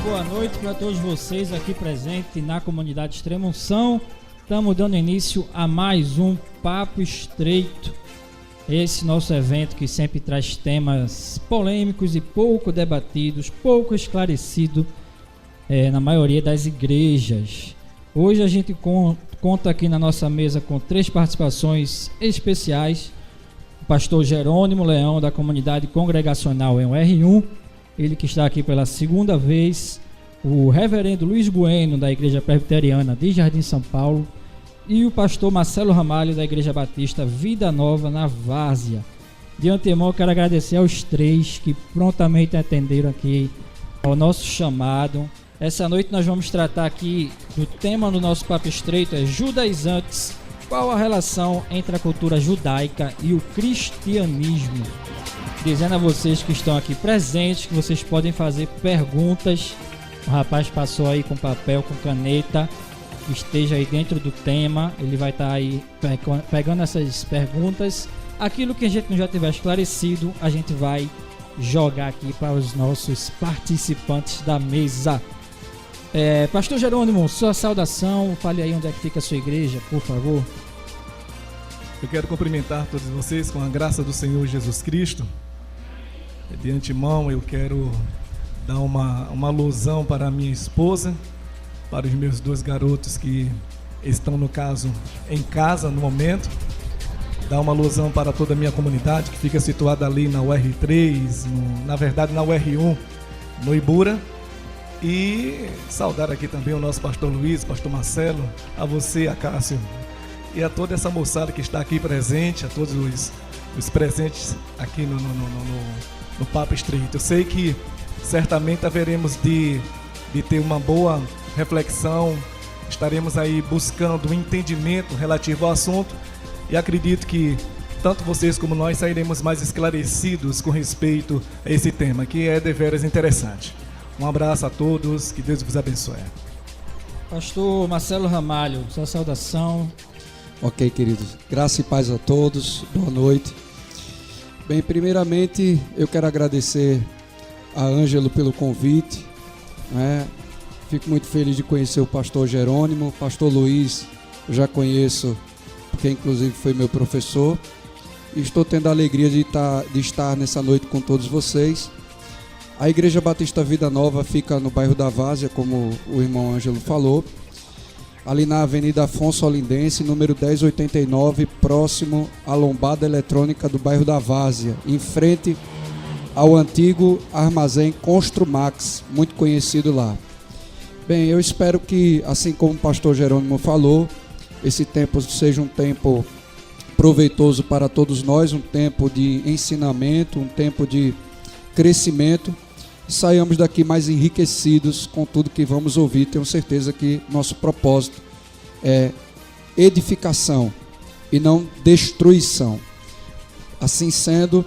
boa noite para todos vocês aqui presentes na comunidade Extrema Unção. Estamos dando início a mais um Papo Estreito, esse nosso evento que sempre traz temas polêmicos e pouco debatidos, pouco esclarecidos na maioria das igrejas. Hoje a gente conta aqui na nossa mesa com 3 participações especiais. O pastor Jerônimo Leão, da comunidade congregacional em R1, ele que está aqui pela segunda vez, o reverendo Luiz Bueno, da Igreja Presbiteriana de Jardim São Paulo, e o pastor Marcelo Ramalho, da Igreja Batista Vida Nova, na Várzea. De antemão, eu quero agradecer aos 3 que prontamente atenderam aqui ao nosso chamado. Essa noite nós vamos tratar aqui do tema do nosso Papo Estreito, é judaizantes. Qual a relação entre a cultura judaica e o cristianismo? Dizendo a vocês que estão aqui presentes que vocês podem fazer perguntas. O rapaz passou aí com papel, com caneta, esteja aí dentro do tema. Ele vai estar aí pegando essas perguntas. Aquilo que a gente não já tiver esclarecido, a gente vai jogar aqui para os nossos participantes da mesa. Pastor Jerônimo, sua saudação, fale aí onde é que fica a sua igreja, por favor. Eu quero cumprimentar todos vocês com a graça do Senhor Jesus Cristo. De antemão eu quero dar uma alusão para a minha esposa, para os meus 2 garotos que estão, no caso, em casa no momento. Dar uma alusão para toda a minha comunidade que fica situada ali na UR3, na verdade na UR1, no Ibura. E saudar aqui também o nosso pastor Luiz, pastor Marcelo, a você, a Cássio, e a toda essa moçada que está aqui presente, a todos os presentes aqui no Papo Estreito. Eu sei que certamente haveremos de ter uma boa reflexão, estaremos aí buscando um entendimento relativo ao assunto e acredito que tanto vocês como nós sairemos mais esclarecidos com respeito a esse tema, que é deveras interessante. Um abraço a todos, que Deus vos abençoe. Pastor Marcelo Ramalho, sua saudação. Ok, queridos. Graça e paz a todos. Boa noite. Bem, primeiramente eu quero agradecer a Ângelo pelo convite. Fico muito feliz de conhecer o pastor Jerônimo. O pastor Luiz eu já conheço, porque inclusive foi meu professor. E estou tendo a alegria de estar nessa noite com todos vocês. A Igreja Batista Vida Nova fica no bairro da Várzea, como o irmão Ângelo falou, ali na Avenida Afonso Olindense, número 1089, próximo à lombada eletrônica do bairro da Várzea, em frente ao antigo armazém Construmax, muito conhecido lá. Bem, eu espero que, assim como o pastor Jerônimo falou, esse tempo seja um tempo proveitoso para todos nós, um tempo de ensinamento, um tempo de crescimento, e saiamos daqui mais enriquecidos com tudo que vamos ouvir. Tenho certeza que nosso propósito é edificação e não destruição. Assim sendo,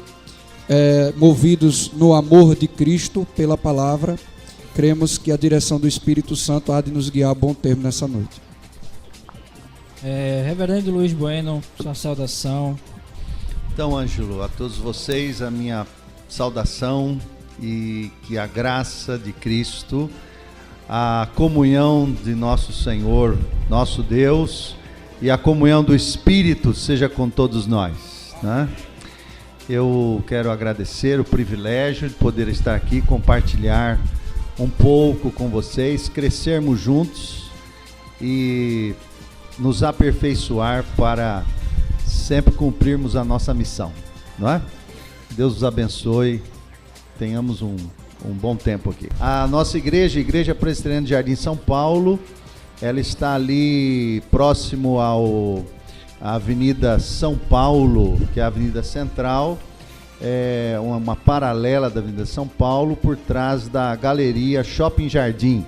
movidos no amor de Cristo pela palavra, cremos que a direção do Espírito Santo há de nos guiar a bom termo nessa noite. Reverendo Luiz Bueno, sua saudação. Então, Ângelo, a todos vocês a minha saudação e que a graça de Cristo, a comunhão de nosso Senhor, nosso Deus e a comunhão do Espírito seja com todos nós, né? Eu quero agradecer o privilégio de poder estar aqui, compartilhar um pouco com vocês, crescermos juntos e nos aperfeiçoar para sempre cumprirmos a nossa missão, não é? Deus os abençoe, tenhamos um bom tempo aqui. A nossa igreja, a Igreja Presbiteriana de Jardim São Paulo, ela está ali próximo à Avenida São Paulo, que é a Avenida Central, é uma paralela da Avenida São Paulo, por trás da Galeria Shopping Jardim.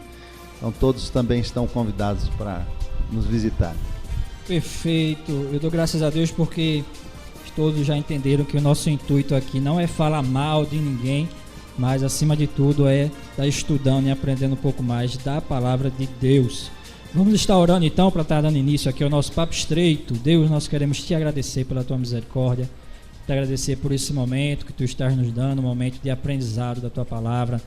Então todos também estão convidados para nos visitar. Perfeito, eu dou graças a Deus porque todos já entenderam que o nosso intuito aqui não é falar mal de ninguém, mas acima de tudo é estar estudando e aprendendo um pouco mais da palavra de Deus. Vamos estar orando então para estar dando início aqui ao nosso Papo Estreito. Deus, nós queremos te agradecer pela tua misericórdia, te agradecer por esse momento que tu estás nos dando, um momento de aprendizado da tua palavra.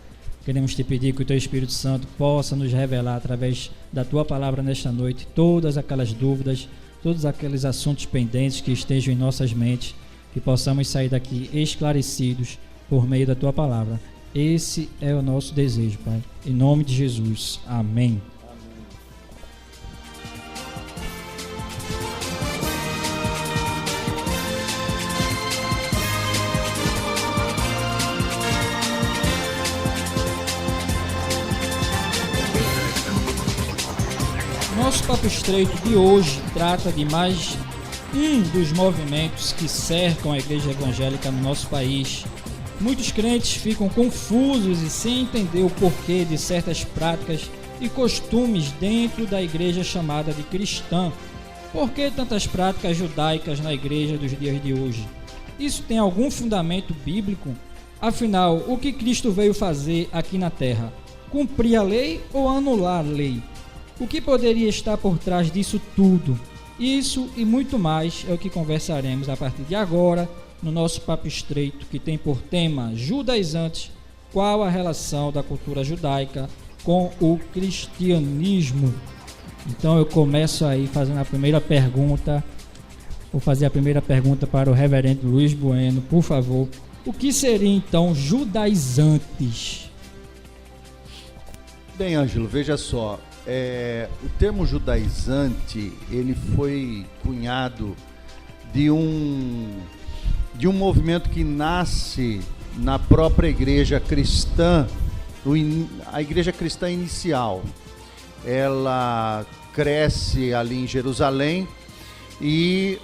Queremos te pedir que o teu Espírito Santo possa nos revelar através da tua palavra nesta noite todas aquelas dúvidas, todos aqueles assuntos pendentes que estejam em nossas mentes, que possamos sair daqui esclarecidos por meio da tua palavra. Esse é o nosso desejo, Pai. Em nome de Jesus. Amém. Nosso Papo Estreito de hoje trata de mais um dos movimentos que cercam a igreja evangélica no nosso país. Muitos crentes ficam confusos e sem entender o porquê de certas práticas e costumes dentro da igreja chamada de cristã. Por que tantas práticas judaicas na igreja dos dias de hoje? Isso tem algum fundamento bíblico? Afinal, o que Cristo veio fazer aqui na terra? Cumprir a lei ou anular a lei? O que poderia estar por trás disso tudo? Isso e muito mais é o que conversaremos a partir de agora no nosso Papo Estreito, que tem por tema judaizantes, qual a relação da cultura judaica com o cristianismo. Então eu começo aí fazendo a primeira pergunta. Vou fazer a primeira pergunta para o reverendo Luiz Bueno, por favor. O que seria então judaizantes? Bem, Ângelo, veja só. O termo judaizante, ele foi cunhado de um movimento que nasce na própria igreja cristã, a igreja cristã inicial. Ela cresce ali em Jerusalém e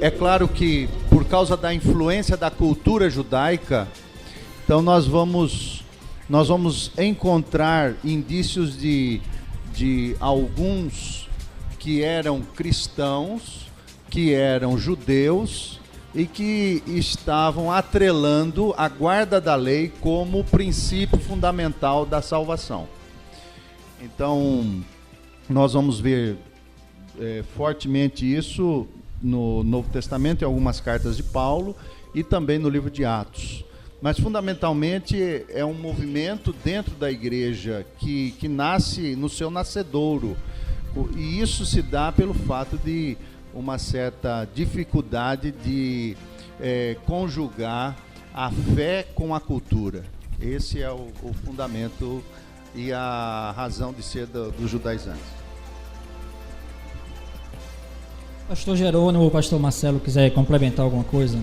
é claro que por causa da influência da cultura judaica, então nós vamos encontrar indícios de alguns que eram cristãos, que eram judeus e que estavam atrelando a guarda da lei como princípio fundamental da salvação. Então, nós vamos ver fortemente isso no Novo Testamento, em algumas cartas de Paulo e também no livro de Atos. Mas, fundamentalmente, é um movimento dentro da igreja que nasce no seu nascedouro. E isso se dá pelo fato de uma certa dificuldade de conjugar a fé com a cultura. Esse é o fundamento e a razão de ser dos judaizantes. Pastor Jerônimo ou pastor Marcelo quiser complementar alguma coisa?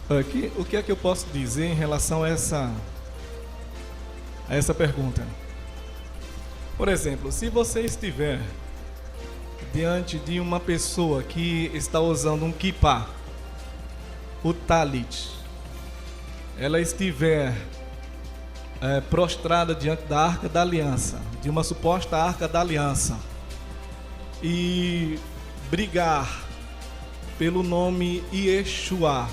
Aqui, o que é que eu posso dizer em relação a essa pergunta? Por exemplo, se você estiver diante de uma pessoa que está usando um kippah, o talit, ela estiver prostrada diante da Arca da Aliança, de uma suposta Arca da Aliança, e brigar pelo nome Yeshua,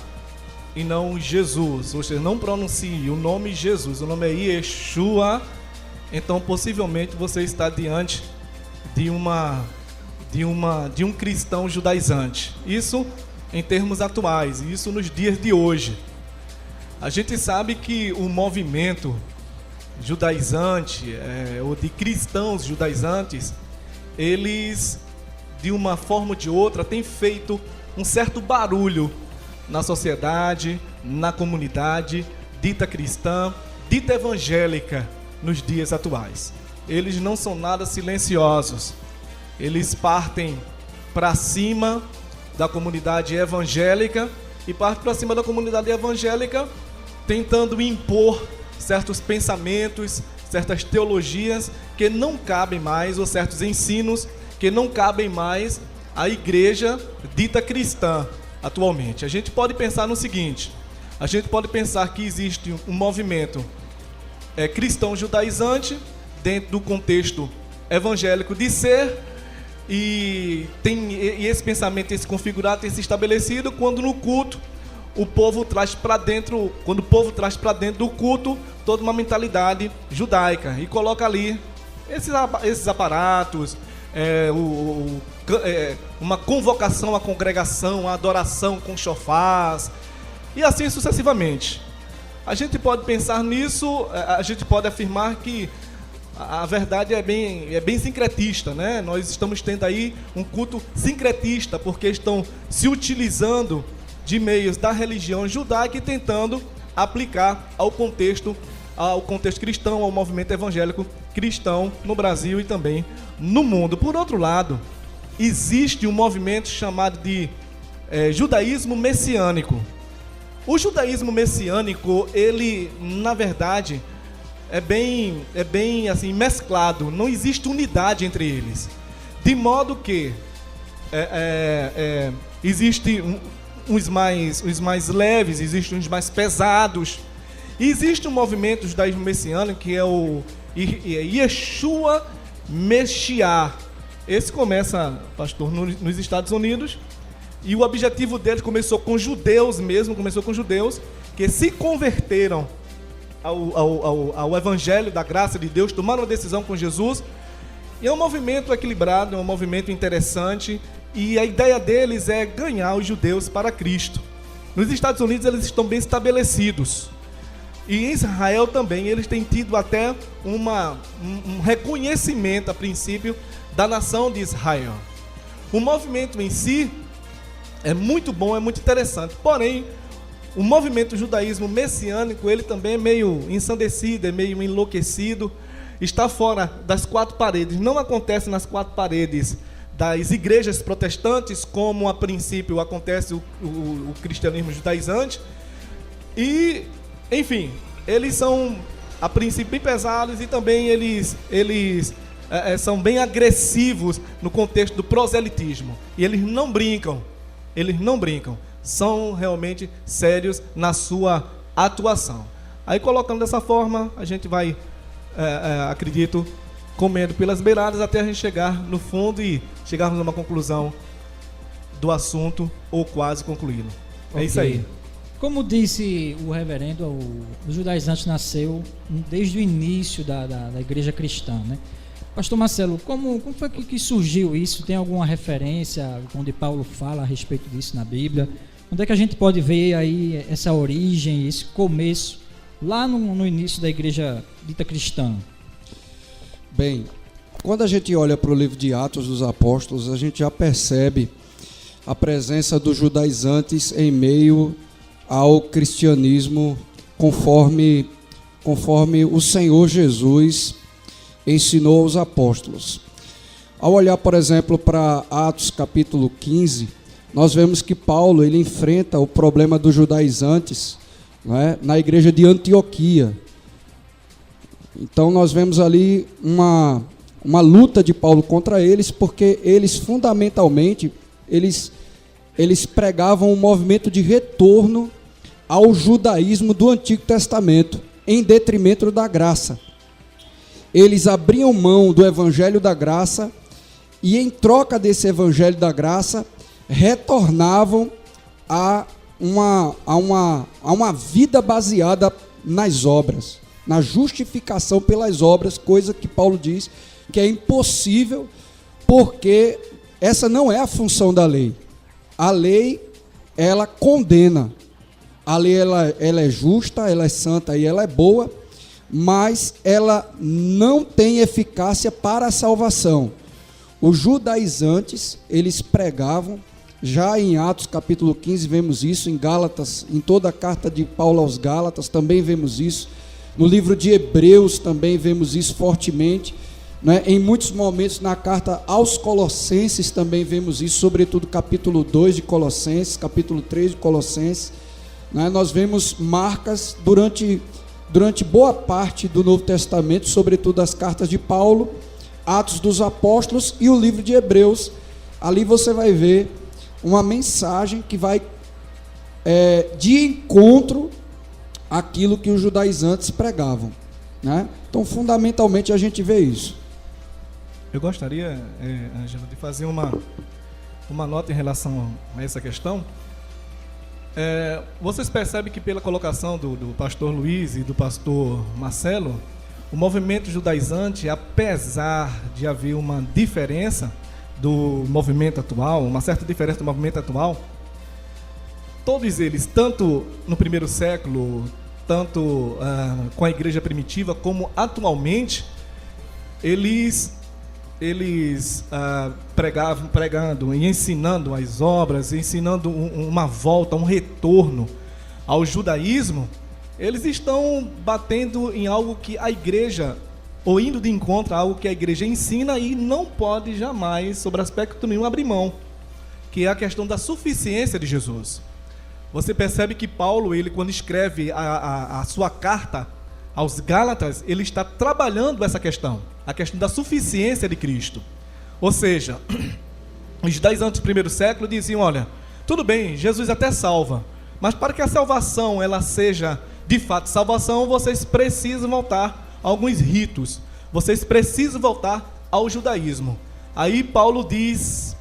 e não Jesus, ou seja, não pronuncie o nome Jesus, o nome é Yeshua, então possivelmente você está diante de um cristão judaizante. Isso em termos atuais, isso nos dias de hoje. A gente sabe que o movimento judaizante, ou de cristãos judaizantes, eles, de uma forma ou de outra, têm feito um certo barulho na sociedade, na comunidade dita cristã, dita evangélica nos dias atuais. Eles não são nada silenciosos. Eles partem para cima da comunidade evangélica e partem para cima da comunidade evangélica tentando impor certos pensamentos, certas teologias que não cabem mais, ou certos ensinos que não cabem mais à igreja dita cristã. Atualmente, a gente pode pensar no seguinte: a gente pode pensar que existe um movimento cristão judaizante dentro do contexto evangélico de ser, e esse pensamento, esse configurado tem se estabelecido quando no culto o povo traz para dentro, quando o povo traz para dentro do culto toda uma mentalidade judaica e coloca ali esses aparatos, uma convocação à congregação, à adoração com chofás, e assim sucessivamente. A gente pode pensar nisso, a gente pode afirmar que a verdade é bem sincretista, né? Nós estamos tendo aí um culto sincretista, porque estão se utilizando de meios da religião judaica e tentando aplicar ao contexto cristão, ao movimento evangélico cristão no Brasil e também no mundo. Por outro lado, existe um movimento chamado de judaísmo messiânico. O judaísmo messiânico, ele, na verdade, é bem assim, mesclado. Não existe unidade entre eles. De modo que existem uns mais leves, existem uns mais pesados. E existe um movimento judaísmo messiânico que é o Yeshua Meshiach. Esse começa, pastor, nos Estados Unidos. E o objetivo dele começou com judeus que se converteram ao evangelho da graça de Deus, tomaram uma decisão com Jesus. E é um movimento equilibrado, é um movimento interessante. E a ideia deles é ganhar os judeus para Cristo. Nos Estados Unidos eles estão bem estabelecidos. E em Israel também eles têm tido até um reconhecimento, a princípio, da nação de Israel. O movimento em si é muito bom, é muito interessante. Porém, o movimento judaísmo messiânico, ele também é meio ensandecido, é meio enlouquecido, está fora das quatro paredes. Não acontece nas quatro paredes das igrejas protestantes, como a princípio acontece o cristianismo judaizante. E, enfim, eles são a princípio bem pesados e também eles são bem agressivos no contexto do proselitismo. E eles não brincam, são realmente sérios na sua atuação. Aí, colocando dessa forma, a gente vai, acredito, comendo pelas beiradas até a gente chegar no fundo e chegarmos a uma conclusão do assunto, ou quase concluído. É isso aí. Como disse o reverendo, o judaizante nasceu desde o início da igreja cristã, né? Pastor Marcelo, como foi que surgiu isso? Tem alguma referência onde Paulo fala a respeito disso na Bíblia? Onde é que a gente pode ver aí essa origem, esse começo, lá no início da igreja dita cristã? Bem, quando a gente olha para o livro de Atos dos Apóstolos, a gente já percebe a presença dos judaizantes em meio ao cristianismo, conforme o Senhor Jesus ensinou aos apóstolos. Ao olhar, por exemplo, para Atos capítulo 15, nós vemos que Paulo ele enfrenta o problema dos judaizantes, né, na igreja de Antioquia. Então nós vemos ali uma luta de Paulo contra eles, porque eles fundamentalmente eles pregavam um movimento de retorno ao judaísmo do Antigo Testamento, em detrimento da graça. Eles abriam mão do evangelho da graça e, em troca desse evangelho da graça, retornavam a uma vida baseada nas obras, na justificação pelas obras, coisa que Paulo diz que é impossível, porque essa não é a função da lei. A lei, ela condena. A lei, ela é justa, ela é santa e ela é boa, mas ela não tem eficácia para a salvação. Os judaizantes, eles pregavam, já em Atos capítulo 15 vemos isso, em Gálatas, em toda a carta de Paulo aos Gálatas também vemos isso, no livro de Hebreus também vemos isso fortemente, né? Em muitos momentos na carta aos Colossenses também vemos isso, sobretudo capítulo 2 de Colossenses, capítulo 3 de Colossenses, né? Nós vemos marcas durante boa parte do Novo Testamento, sobretudo as cartas de Paulo, Atos dos Apóstolos e o livro de Hebreus. Ali você vai ver uma mensagem que vai de encontro àquilo que os judaizantes pregavam, né? Então, fundamentalmente, a gente vê isso. Eu gostaria, Ângela, de fazer uma nota em relação a essa questão. Vocês percebem que pela colocação do pastor Luiz e do pastor Marcelo, o movimento judaizante, apesar de haver uma diferença do movimento atual, uma certa diferença do movimento atual, todos eles, tanto no primeiro século, tanto com a igreja primitiva como atualmente, eles pregando e ensinando as obras, ensinando uma volta, um retorno ao judaísmo. Eles estão batendo em algo que a igreja, ou indo de encontro a algo que a igreja ensina e não pode jamais, sobre aspecto nenhum, abrir mão, que é a questão da suficiência de Jesus. Você percebe que Paulo, ele quando escreve a sua carta aos Gálatas, ele está trabalhando essa questão, a questão da suficiência de Cristo. Ou seja, os judeus antes do primeiro século diziam, olha, tudo bem, Jesus até salva, mas para que a salvação ela seja de fato salvação, vocês precisam voltar a alguns ritos, vocês precisam voltar ao judaísmo. Aí Paulo diz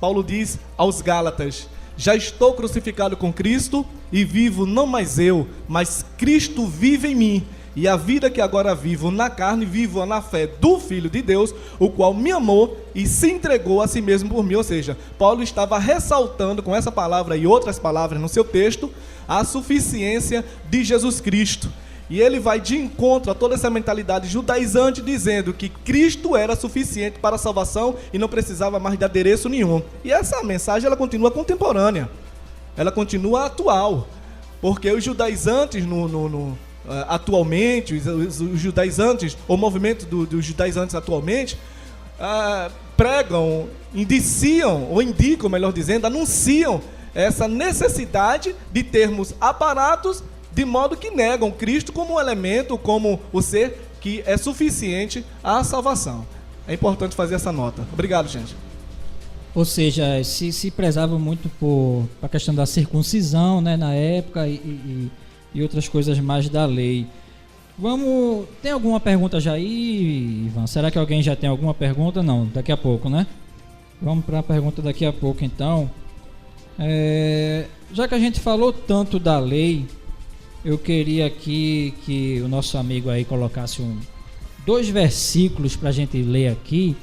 aos Gálatas, já estou crucificado com Cristo e vivo não mais eu, mas Cristo vive em mim. E a vida que agora vivo na carne, vivo na fé do Filho de Deus, o qual me amou e se entregou a si mesmo por mim. Ou seja, Paulo estava ressaltando com essa palavra e outras palavras no seu texto, a suficiência de Jesus Cristo. E ele vai de encontro a toda essa mentalidade judaizante, dizendo que Cristo era suficiente para a salvação e não precisava mais de adereço nenhum. E essa mensagem ela continua contemporânea, ela continua atual, porque os judaizantes atualmente, os judaizantes, o movimento dos judaizantes atualmente, pregam, indicam, melhor dizendo, anunciam essa necessidade de termos aparatos, de modo que negam Cristo como um elemento, como o ser que é suficiente à salvação. É importante fazer essa nota. Obrigado, gente. Ou seja, se prezava muito por a questão da circuncisão, né, na época e outras coisas mais da lei. Tem alguma pergunta já aí, Ivan? Será que alguém já tem alguma pergunta? Não, daqui a pouco, né? Vamos para a pergunta daqui a pouco, então. Já que a gente falou tanto da lei, eu queria aqui que o nosso amigo aí colocasse 2 versículos para a gente ler aqui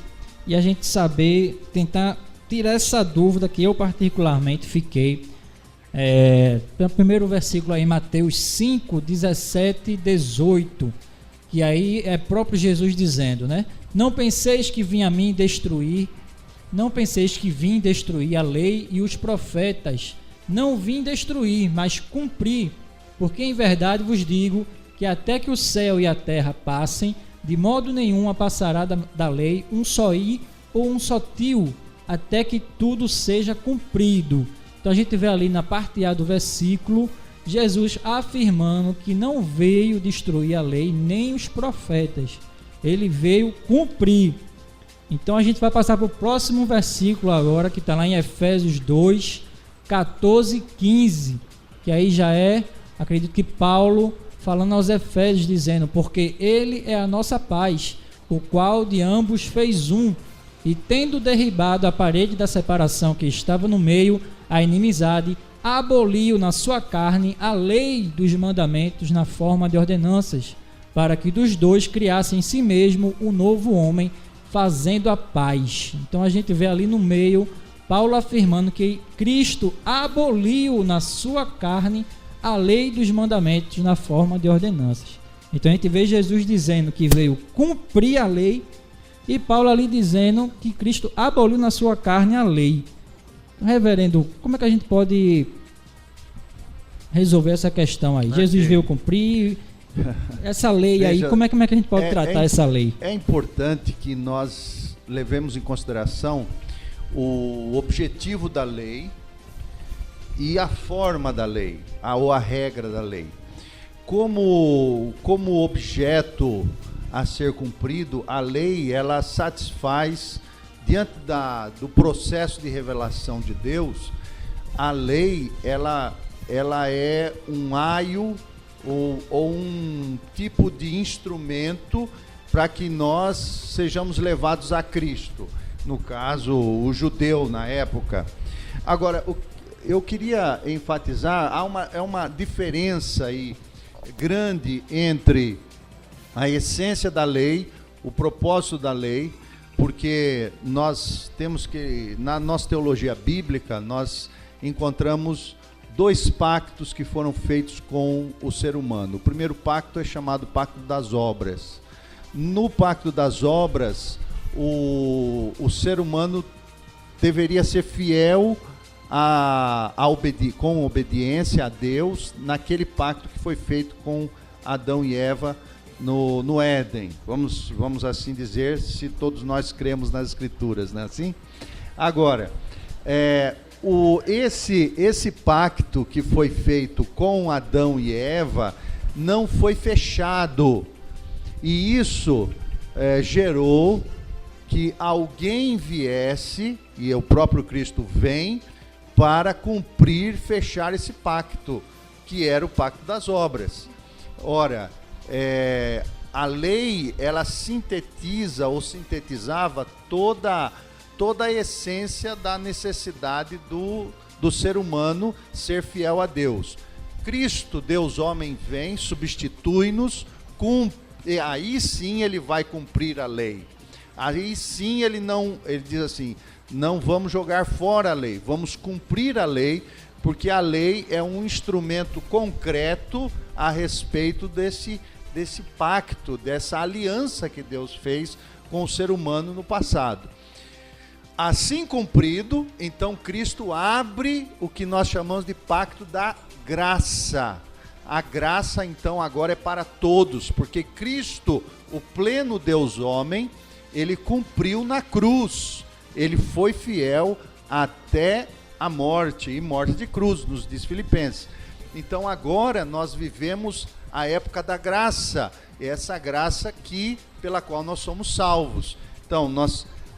e a gente saber, tentar tirar essa dúvida que eu particularmente fiquei. O primeiro versículo aí, Mateus 5, 17 e 18, que aí é próprio Jesus dizendo, né? Não penseis que vim a mim destruir, não penseis que vim destruir a lei e os profetas, não vim destruir, mas cumprir, porque em verdade vos digo que até que o céu e a terra passem, de modo nenhum passará da lei um só i ou um só tio, até que tudo seja cumprido. Então a gente vê ali na parte A do versículo, Jesus afirmando que não veio destruir a lei nem os profetas, ele veio cumprir. Então a gente vai passar para o próximo versículo agora, que está lá em Efésios 2, 14 e 15, que aí já acredito que Paulo falando aos Efésios, dizendo, porque ele é a nossa paz, o qual de ambos fez um, e tendo derribado a parede da separação que estava no meio, a inimizade, aboliu na sua carne a lei dos mandamentos na forma de ordenanças, para que dos dois criasse em si mesmo o novo homem, fazendo a paz. Então a gente vê ali no meio, Paulo afirmando que Cristo aboliu na sua carne a lei dos mandamentos na forma de ordenanças. Então a gente vê Jesus dizendo que veio cumprir a lei, e Paulo ali dizendo que Cristo aboliu na sua carne a lei. Reverendo, como é que a gente pode resolver essa questão aí? Jesus veio cumprir essa lei. Veja, aí, como é que a gente pode tratar essa lei? É importante que nós levemos em consideração o objetivo da lei e a forma da lei, ou a regra da lei. Como objeto a ser cumprido, a lei, ela satisfaz, diante do processo de revelação de Deus, a lei, ela é um aio ou um tipo de instrumento para que nós sejamos levados a Cristo. No caso, o judeu na época. Agora, eu queria enfatizar, há uma diferença aí grande entre a essência da lei, o propósito da lei, porque nós temos que, na nossa teologia bíblica, nós encontramos dois pactos que foram feitos com o ser humano. O primeiro pacto é chamado Pacto das Obras. No Pacto das Obras, o ser humano deveria ser fiel com obediência a Deus naquele pacto que foi feito com Adão e Eva no Éden. Vamos assim dizer, se todos nós cremos nas Escrituras, não é assim? Agora, esse pacto que foi feito com Adão e Eva não foi fechado, e isso gerou que alguém viesse, e o próprio Cristo vem, para cumprir, fechar esse pacto, que era o pacto das obras. Ora, a lei, ela sintetiza ou sintetizava toda a essência da necessidade do ser humano ser fiel a Deus. Cristo, Deus homem, vem, substitui-nos, e aí sim ele vai cumprir a lei. Aí sim ele diz assim, não vamos jogar fora a lei, vamos cumprir a lei, porque a lei é um instrumento concreto a respeito desse pacto, dessa aliança que Deus fez com o ser humano no passado. Assim cumprido, então Cristo abre o que nós chamamos de pacto da graça. A graça, então, agora é para todos, porque Cristo, o pleno Deus homem, ele cumpriu na cruz. Ele foi fiel até a morte, e morte de cruz, nos diz Filipenses. Então agora nós vivemos a época da graça, essa graça pela qual nós somos salvos. Então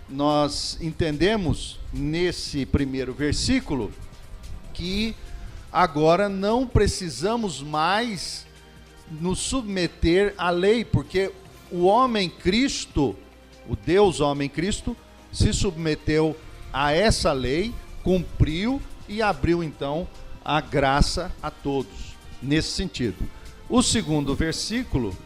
nós entendemos nesse primeiro versículo que agora não precisamos mais nos submeter à lei, porque o homem Cristo, o Deus homem Cristo, se submeteu a essa lei, cumpriu e abriu então a graça a todos, nesse sentido. O segundo versículo,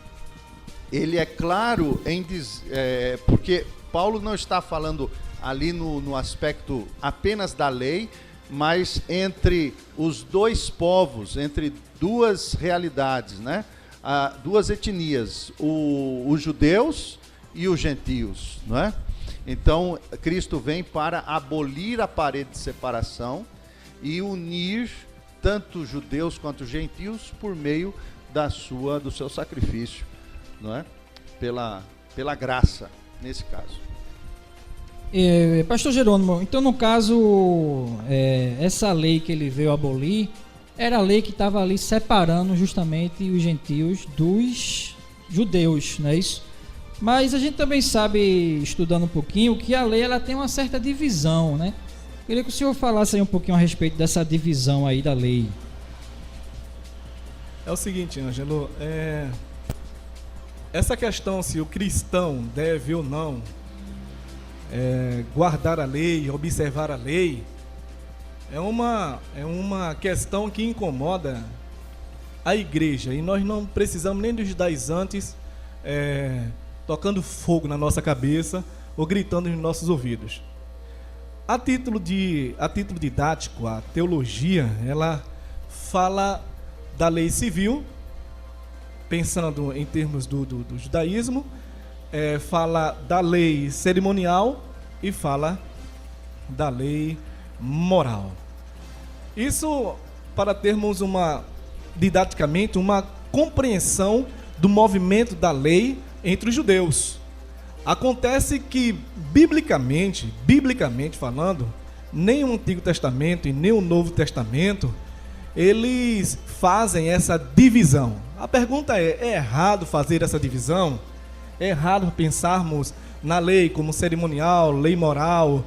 ele é claro em dizer, porque Paulo não está falando ali no aspecto apenas da lei, mas entre os dois povos, entre duas realidades, né? Duas etnias, os judeus e os gentios, não é? Então, Cristo vem para abolir a parede de separação e unir tanto judeus quanto gentios por meio do seu sacrifício, não é? Pela graça, nesse caso. Pastor Jerônimo, então no caso, essa lei que ele veio abolir, era a lei que estava ali separando justamente os gentios dos judeus, não é isso? Mas a gente também sabe, estudando um pouquinho, que a lei ela tem uma certa divisão, né? Queria que o senhor falasse aí um pouquinho a respeito dessa divisão aí da lei. É o seguinte, Ângelo, essa questão se o cristão deve ou não guardar a lei, observar a lei, é uma questão que incomoda a igreja, e nós não precisamos nem dos judaizantes tocando fogo na nossa cabeça ou gritando nos nossos ouvidos. A título didático, a teologia, ela fala da lei civil, pensando em termos do judaísmo, fala da lei cerimonial e fala da lei moral. Isso para termos didaticamente uma compreensão do movimento da lei entre os judeus. Acontece que, biblicamente falando, nem o Antigo Testamento e nem o Novo Testamento, eles fazem essa divisão. A pergunta é errado fazer essa divisão? É errado pensarmos na lei como cerimonial, lei moral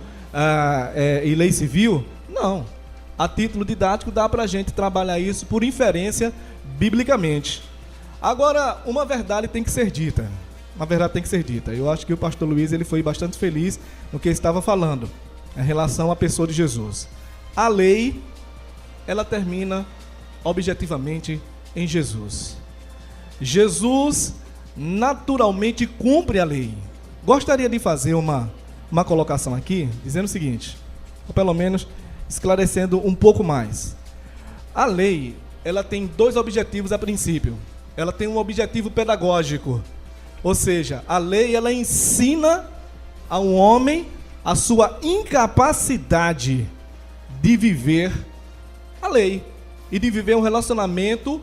e lei civil? Não. A título didático dá para a gente trabalhar isso por inferência biblicamente. Agora, uma verdade tem que ser dita. Eu acho que o pastor Luiz ele foi bastante feliz no que ele estava falando em relação à pessoa de Jesus. A lei, ela termina objetivamente em Jesus. Jesus naturalmente cumpre a lei. Gostaria de fazer uma colocação aqui, dizendo o seguinte, ou pelo menos esclarecendo um pouco mais. A lei, ela tem dois objetivos a princípio. Ela tem um objetivo pedagógico. Ou seja, a lei, ela ensina ao homem a sua incapacidade de viver a lei e de viver um relacionamento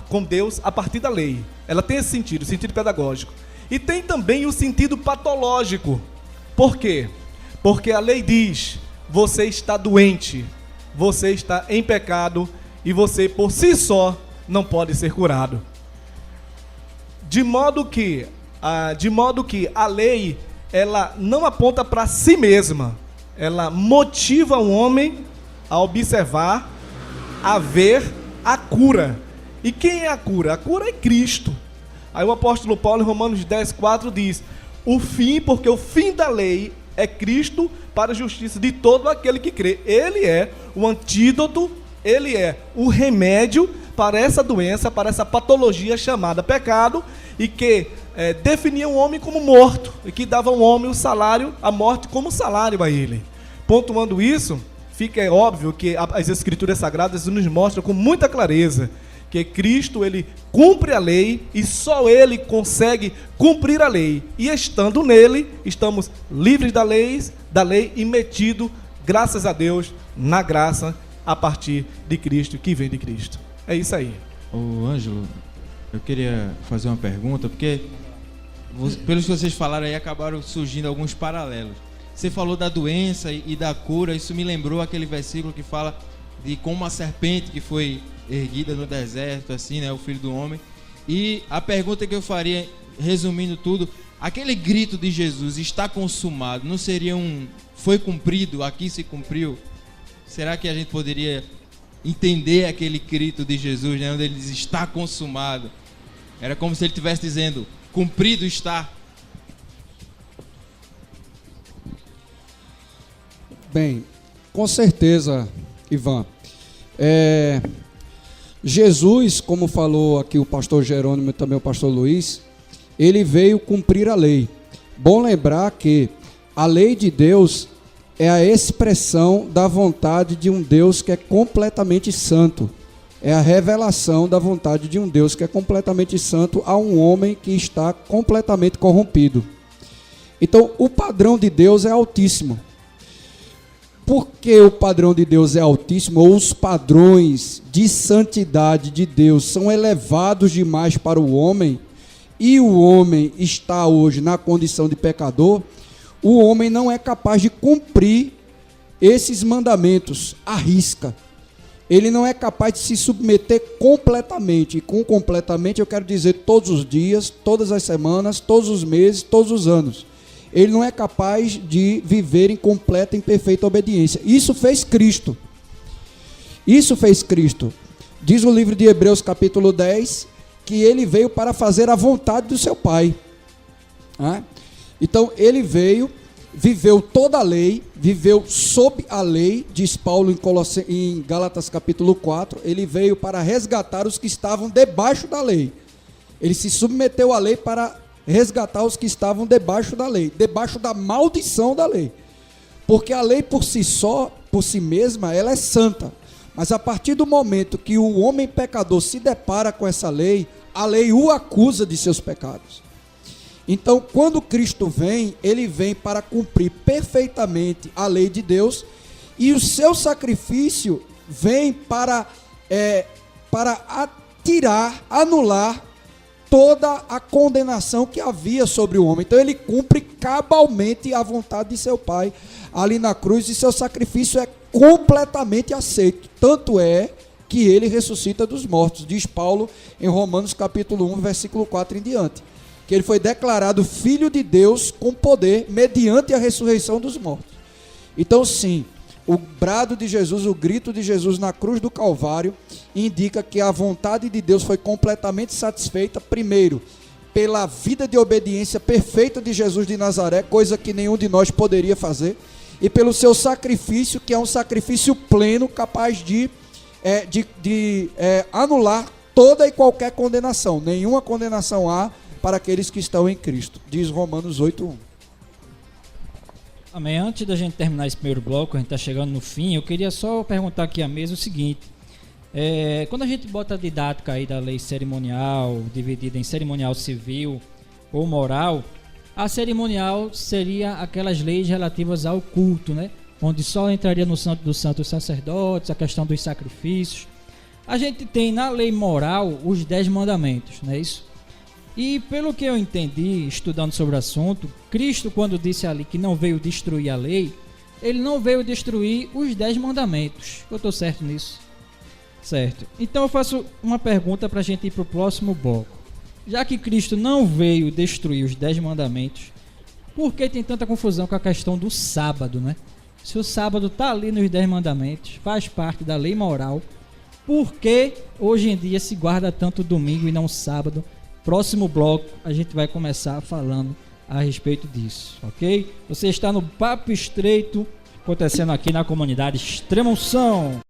com Deus a partir da lei. Ela tem esse sentido, o sentido pedagógico. E tem também o sentido patológico. Por quê? Porque a lei diz: você está doente, você está em pecado e você por si só não pode ser curado. De modo que a lei, ela não aponta para si mesma, ela motiva o homem a observar, a ver a cura. E quem é a cura? A cura é Cristo. Aí o apóstolo Paulo, em Romanos 10:4, diz: porque o fim da lei é Cristo para a justiça de todo aquele que crê. Ele é o antídoto, ele é o remédio para essa doença, para essa patologia chamada pecado, e que definia o homem como morto, e que dava ao homem o salário, a morte como salário a ele. Pontuando isso, fica óbvio que as Escrituras Sagradas nos mostram com muita clareza que Cristo, ele cumpre a lei e só ele consegue cumprir a lei. E estando nele, estamos livres da lei e metidos, graças a Deus, na graça a partir de Cristo, que vem de Cristo. É isso aí. Ô Ângelo, eu queria fazer uma pergunta, porque pelos que vocês falaram aí, acabaram surgindo alguns paralelos. Você falou da doença e da cura, isso me lembrou aquele versículo que fala de como a serpente que foi erguida no deserto, assim, né, o Filho do Homem. E a pergunta que eu faria, resumindo tudo, aquele grito de Jesus, está consumado, não seria foi cumprido, aqui se cumpriu? Será que a gente poderia entender aquele grito de Jesus, né, onde ele diz, está consumado? Era como se ele estivesse dizendo, cumprido está. Bem, com certeza, Ivan. Jesus, como falou aqui o pastor Jerônimo e também o pastor Luiz, ele veio cumprir a lei. Bom lembrar que a lei de Deus é a expressão da vontade de um Deus que é completamente santo. É a revelação da vontade de um Deus que é completamente santo a um homem que está completamente corrompido. Então, o padrão de Deus é altíssimo. Por que o padrão de Deus é altíssimo, ou os padrões de santidade de Deus são elevados demais para o homem, e o homem está hoje na condição de pecador, o homem não é capaz de cumprir esses mandamentos à risca. Ele não é capaz de se submeter completamente, e com completamente eu quero dizer todos os dias, todas as semanas, todos os meses, todos os anos. Ele não é capaz de viver em completa e perfeita obediência. Isso fez Cristo. Isso fez Cristo. Diz o livro de Hebreus capítulo 10, que ele veio para fazer a vontade do seu Pai. Então ele veio, viveu toda a lei, viveu sob a lei, diz Paulo em Gálatas capítulo 4, ele veio para resgatar os que estavam debaixo da lei. Ele se submeteu à lei para resgatar os que estavam debaixo da lei, debaixo da maldição da lei. Porque a lei por si só, por si mesma, ela é santa. Mas a partir do momento que o homem pecador se depara com essa lei, a lei o acusa de seus pecados. Então, quando Cristo vem, ele vem para cumprir perfeitamente a lei de Deus, e o seu sacrifício vem para anular toda a condenação que havia sobre o homem. Então ele cumpre cabalmente a vontade de seu Pai ali na cruz, e seu sacrifício é completamente aceito. Tanto é que ele ressuscita dos mortos, diz Paulo em Romanos capítulo 1, versículo 4 em diante, que ele foi declarado Filho de Deus com poder mediante a ressurreição dos mortos. Então sim, o brado de Jesus, o grito de Jesus na cruz do Calvário indica que a vontade de Deus foi completamente satisfeita, primeiro, pela vida de obediência perfeita de Jesus de Nazaré, coisa que nenhum de nós poderia fazer, e pelo seu sacrifício, que é um sacrifício pleno, capaz de anular toda e qualquer condenação. Nenhuma condenação há para aqueles que estão em Cristo, diz Romanos 8:1. Amém. Antes da gente terminar esse primeiro bloco, a gente está chegando no fim, eu queria só perguntar aqui à mesa o seguinte: Quando a gente bota a didática aí da lei cerimonial, dividida em cerimonial civil ou moral, a cerimonial seria aquelas leis relativas ao culto, né? Onde só entraria no Santo dos Santos sacerdotes, a questão dos sacrifícios. A gente tem na lei moral os 10 mandamentos, não é isso? E pelo que eu entendi, estudando sobre o assunto, Cristo, quando disse ali que não veio destruir a lei, ele não veio destruir os 10 mandamentos. Eu estou certo nisso? Certo. Então eu faço uma pergunta para a gente ir para o próximo bloco. Já que Cristo não veio destruir os 10 mandamentos, por que tem tanta confusão com a questão do sábado, né? Se o sábado está ali nos 10 mandamentos, faz parte da lei moral, por que hoje em dia se guarda tanto domingo e não sábado? Próximo bloco a gente vai começar falando a respeito disso, ok? Você está no Papo Estreito, acontecendo aqui na comunidade Extrema Unção.